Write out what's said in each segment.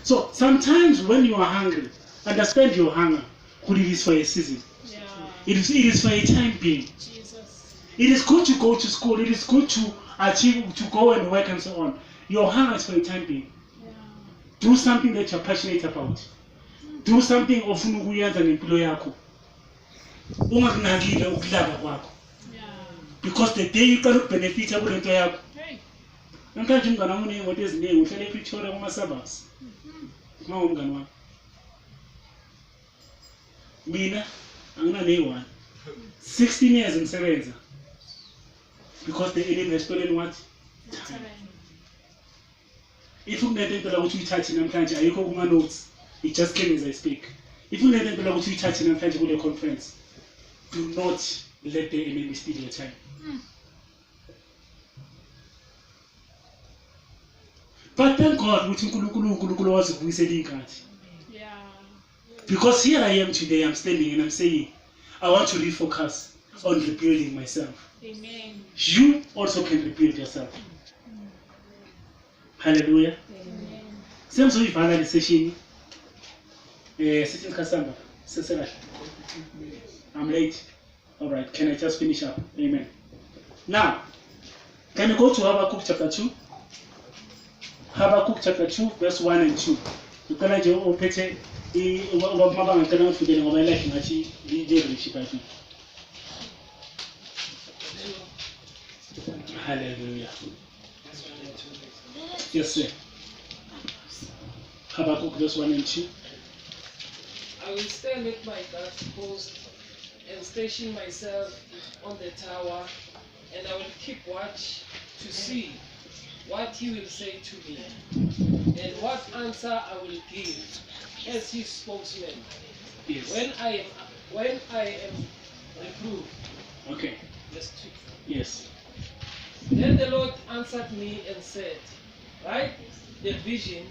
So sometimes when you are hungry, understand your hunger. It is for a season. Yeah. It is for a time being. Jesus. It is good to go to school. It is good to achieve, to go and work and so on. Your hunger is for a time being. Yeah. Do something that you're passionate about. Do something ofuna ukuyenza ngempilo yakho. Ungakunakile ukudlala kwakho. Yeah. Because the day you cannot benefit kule nto yakho. Hey. Namhlanje umngane wami unemoto eziningi uhlala ePretoria kuma-suburbs. Umngane wami. Mina anginane-one. 16 years ngisebenza. Because the enemy has stolen what? Time. If unento impela ukuthi uyithathe namhlanje ayikho kuma notes. It just came as I speak. If unento impela ukuthi uyithathe namhlanje kule conference, do not let the enemy steal your time. But thank God ukuthi uNkulunkulu wazi ukubuyisela inkathi. Yeah. Because here I am today, I'm standing and I'm saying, I want to refocus on rebuilding myself. Amen. You also can rebuild yourself. Hallelujah. Amen. Semzoyivala le session. Sithi ikhasamba seselahle. I'm late. All right, can I just finish up? Amen. Now, can you go to Habakkuk chapter 2? Habakkuk chapter 2, verse 1 and 2. Uqala nje uphethe ubaba ngicela ngifundele ngoba ilahle ngathi leadership I think. Hallelujah. Yes, sir. Habakkuk verse 1 and 2. I will stand at my guard's post and station myself on the tower, and I will keep watch to see what he will say to me, and what answer I will give as his spokesman Yes. when I am reproved. Okay. Verse 2. Yes. Then the Lord answered me and said, write the vision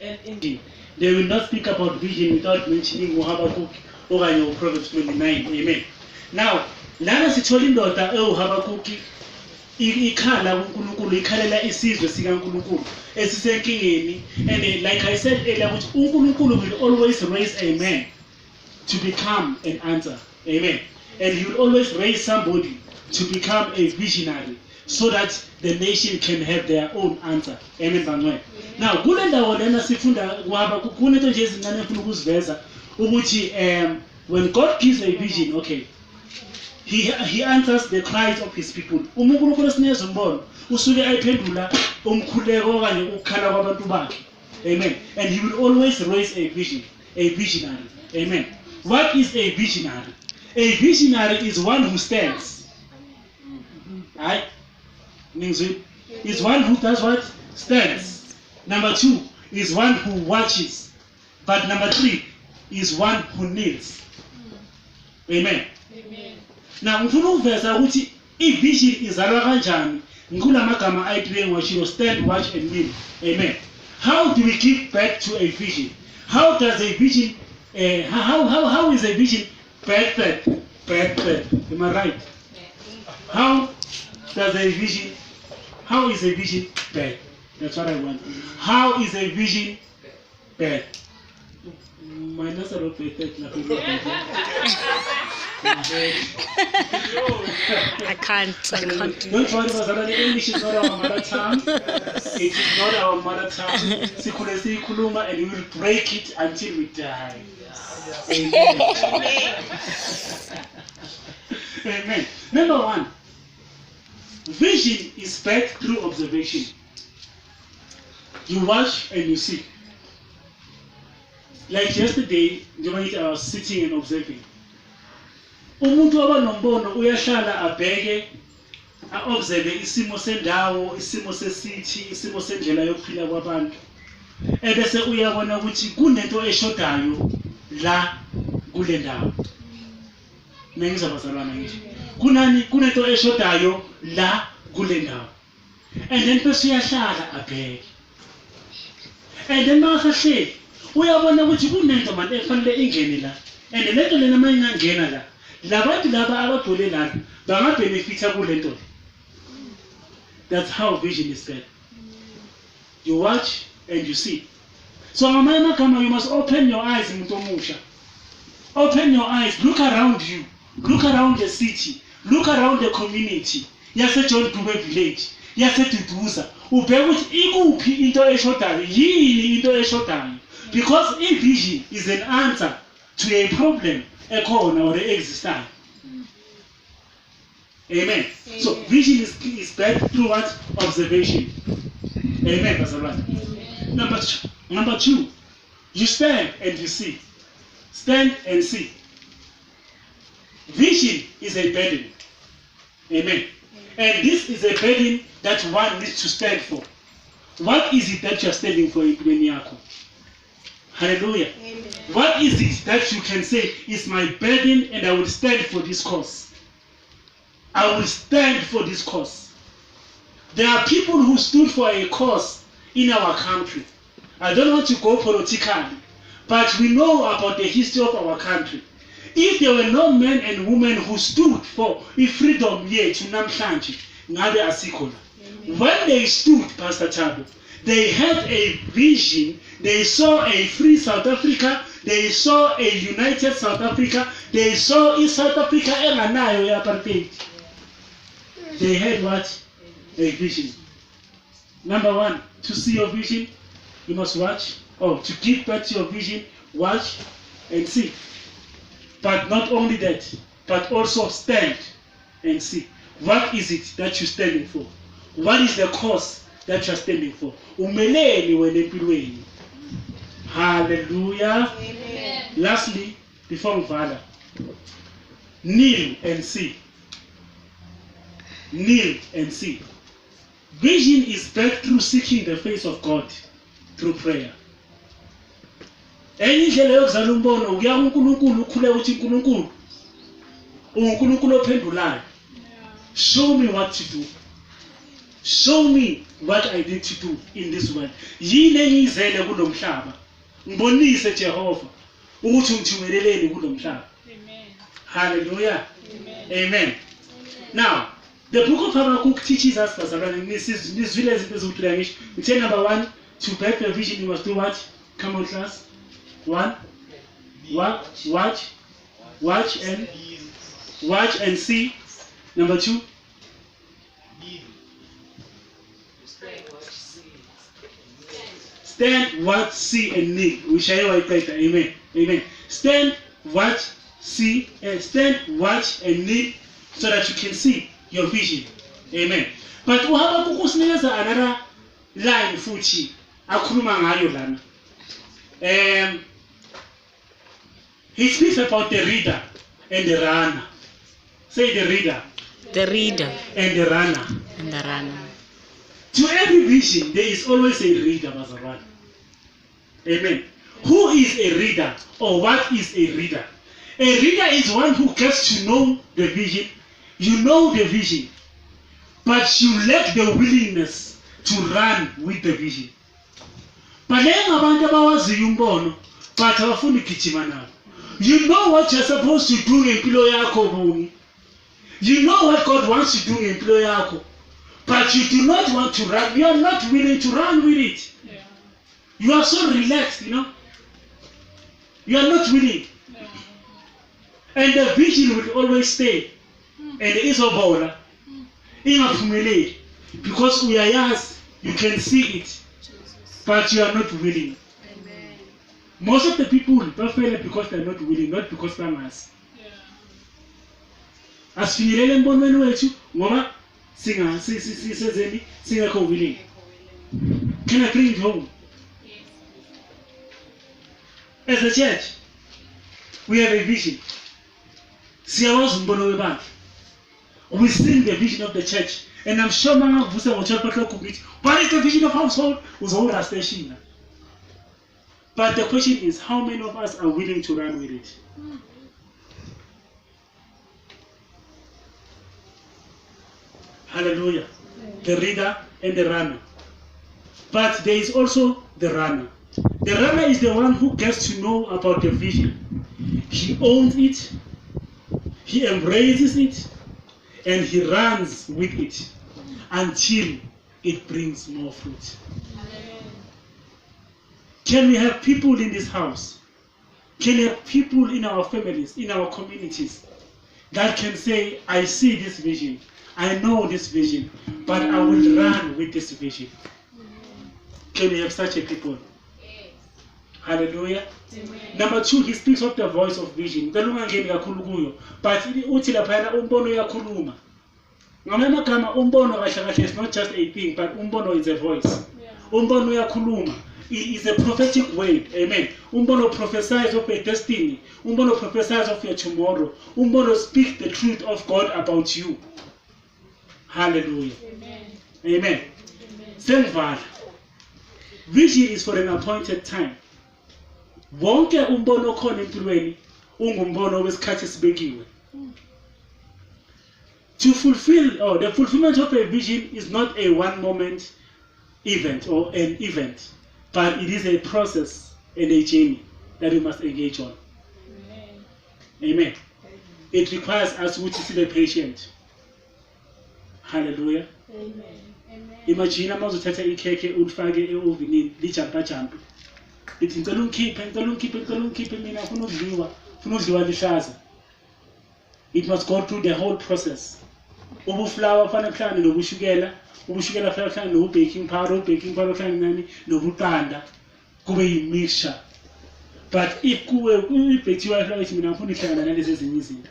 and in They will not speak about vision without mentioning Habakkuk or Proverbs 29. Amen. Now, lana sithola indoda Habakkuk ikhala kuNkulunkulu ikhalela isizwe sikaNkulunkulu esisenkingeni, and like I said earlier ukuthi uNkulunkulu will always raise a man to become an answer. Amen. And he will always raise somebody to become a visionary so that the nation can have their own answer. Amen bangcwele. Now kule ndawo lena sifunda kwaba kunento nje ezincane efuna ukuziveza ukuthi when God gives a vision, okay, he answers the cries of his people. uNkulunkulu esinikeza umbono usuke ayiphendula umkhuleko okanye ukukhala kwabantu bakhe. Amen. And he will always raise a vision, a visionary. Amen. What is a visionary? A visionary is one who stands. Right? Is one who does what? Stands. Number 2 is one who watches. But number 3 is one who kneels. Amen. Amen. Now ngifuna ukuveza ukuthi i-vision izalwa kanjani ngikulama ayithiwe ngwashilo stand, watch and kneel. Amen. How do we give back to a vision? How does a vision how is a vision birthed? Am I right? How is a vision birthed? That's what I want. How is a vision birthed? Minus a perfect. I can't do Don't worry about that. English is not our mother tongue. It is not our mother tongue. Sikhule siyikhuluma and we will break it until we die. Amen. Amen. Number 1. Vision is birthed through observation. You watch and you see. Like yesterday, I was sitting and observing. Umuntu abanombono uyahlala abheke a-observe isimo sendawo, isimo sesithi, isimo sendlela yokuphila kwabantu. Ebese uyabona ukuthi kunento eshodayo la kule ndawo. Ngizabazalwana ngisho. Kunento eshodayo la kule ndawo. And then bese uyahlala abheke. And then makahleli uyabona ukuthi kunento manje efanele ingene la. And lento lena mayingangena la, labantu laba abagcwele lana bangabenefita kulento. That's how vision is said. You watch and you see. So ngamanye amagama, you must open your eyes, muntu omusha. Open your eyes, look around you, look around the city, look around the community. Yase John Dube village, yase Duduza. Ubheke ukuthi ikuphi into eshodayo, yini into eshodayo. Because vision is an answer to a problem ekhona or existing. Amen. So vision is backed through what? Observation. Amen, Pastor Ryan. Number two, you stand and you see. Stand and see. Vision is a burden. Amen. And this is a burden that one needs to stand for. What is it that you are standing for in Yako? Hallelujah. Amen. What is it that you can say is my burden and I will stand for this cause? I will stand for this cause. There are people who stood for a cause in our country. I don't want to go politically, but we know about the history of our country. If there were no men and women who stood for freedom here to namhlanje, ngabe asikho la. When they stood, Pastor Tabo, they had a vision. They saw a free South Africa. They saw a united South Africa. They saw in South Africa enganayo apartheid. They had what? A vision. Number one, to see your vision, you must watch. Oh, to give back to your vision, watch and see. But not only that, but also stand and see. What is it that you're standing for? What is the cause that you're standing for? Umeleni wena empilweni. Hallelujah. Amen. Lastly, before Mvala, kneel and see. Kneel and see. Vision is backed through seeking the face of God through prayer. Enye indlela yokuzala umbono ukuya kuNkulunkulu ukhule uthi uNkulunkulu uNkulunkulu ophendulayo. Show me what to do. Show me what I need to do in this world. Yini engizele kulomhlaba. Ngibonise Jehova ukuthi ngithumeleleni kulomhlaba. Amen. Hallelujah. Amen. Amen. Now, the book of Habakkuk teaches us, this village is we say number one, to back the vision, you must do what? Come on, class. One, watch and see. Number two, stand, watch, see, and kneel. We shall hear it later. Amen. Amen. Stand, watch, see, and stand, watch, and kneel, so that you can see your vision. Amen. But uHabakkuk usinikeza another line futhi akhuluma ngayo lana. He speaks about the reader and the runner. Say the reader. The reader And the runner. and the runner. To every vision, there is always a reader, Bazaran. Amen. Who is a reader or what is a reader? A reader is one who gets to know the vision. You know the vision, but you lack the willingness to run with the vision. But you know what you're supposed to do in empilo yakho. You know what God wants to do in empilo yakho. But you do not want to run. You are not willing to run with it. Yeah. You are so relaxed, you know. You are not willing. Yeah. And the vision will always stay. And there is a bowler. Because we are yours, you can see it. But you are not willing. Amen. Most of the people fail because they are not willing, not because they are us. Yeah. As finirele mbonweni wethu ngoba singekho willing. Can I bring it home? Yes. As a church, we have a vision. Siyawazi umbono webandla. We sing the vision of the church. And I'm sure Mama Vusa will tell me, what is the vision of household? Station. But the question is, how many of us are willing to run with it? Hallelujah. The reader and the runner. But there is also the runner. The runner is the one who gets to know about the vision. He owns it. He embraces it. And he runs with it until it brings more fruit. Can we have people in this house? Can we have people in our families, in our communities, that can say, I see this vision, I know this vision, but I will run with this vision? Can we have such a people? Hallelujah. Number 2, he speaks of the voice of vision. But uthi laphana umbono uyakhuluma. Ngamanye amagama umbono kahle kahle is not just a thing, but umbono is a voice. Umbono uyakhuluma. It is a prophetic word. Amen. Umbono prophesies of your destiny. Umbono prophesies of your tomorrow. Umbono speaks the truth of God about you. Hallelujah. Amen. Amen. Vision is for an appointed time. Wonke umbono khona empilweni ungumbono wesikhathi esibekiwe. To fulfill, or the fulfillment of a vision is not a one moment event or an event, but it is a process and a journey that we must engage on. Amen. Amen. It requires us to see the patient. Hallelujah. Amen. Imagine mawuzothatha ikhekhe ulifake e-ovenini lijampa jampa. Lithi ngicela ungikhiphe mina ufuna udliwa lihlaza. It must go through the whole process. Ubuflower kufanele kuhlangane nobushukela, ubushukela kufanele kuhlangane nobu-baking powder kuhlangane nani nobuqanda, kube yi-mixture. But if kuwe ibhethiwa iflower ithi mina ngifuna ihlangana nalezi ezinye izinto,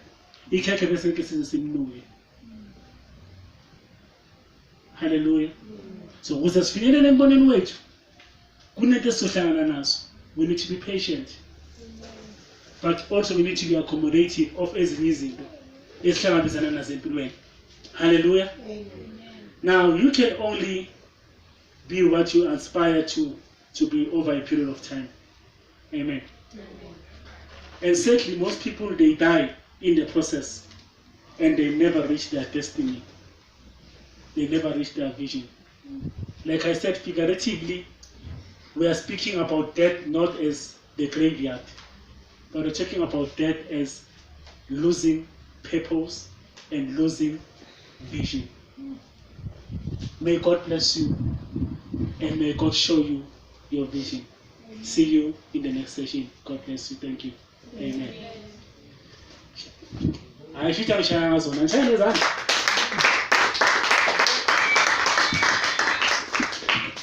ikhekhe bese ke size simnuke. Hallelujah. So ukuze sifinyelele emboneni wethu, kunento esizohlangana nazo. We need to be patient. But also we need to be accommodative of ezinye izinto esihlangabezana nazo empilweni. Hallelujah. Amen. Now you can only be what you aspire to be over a period of time. Amen. Amen. And certainly most people, they die in the process and they never reach their destiny. They never reach their vision. Like I said, figuratively, we are speaking about death not as the graveyard, but we're talking about death as losing purpose and losing vision. May God bless you and may God show you your vision. See you in the next session. God bless you. Thank you. Amen.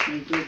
Thank you.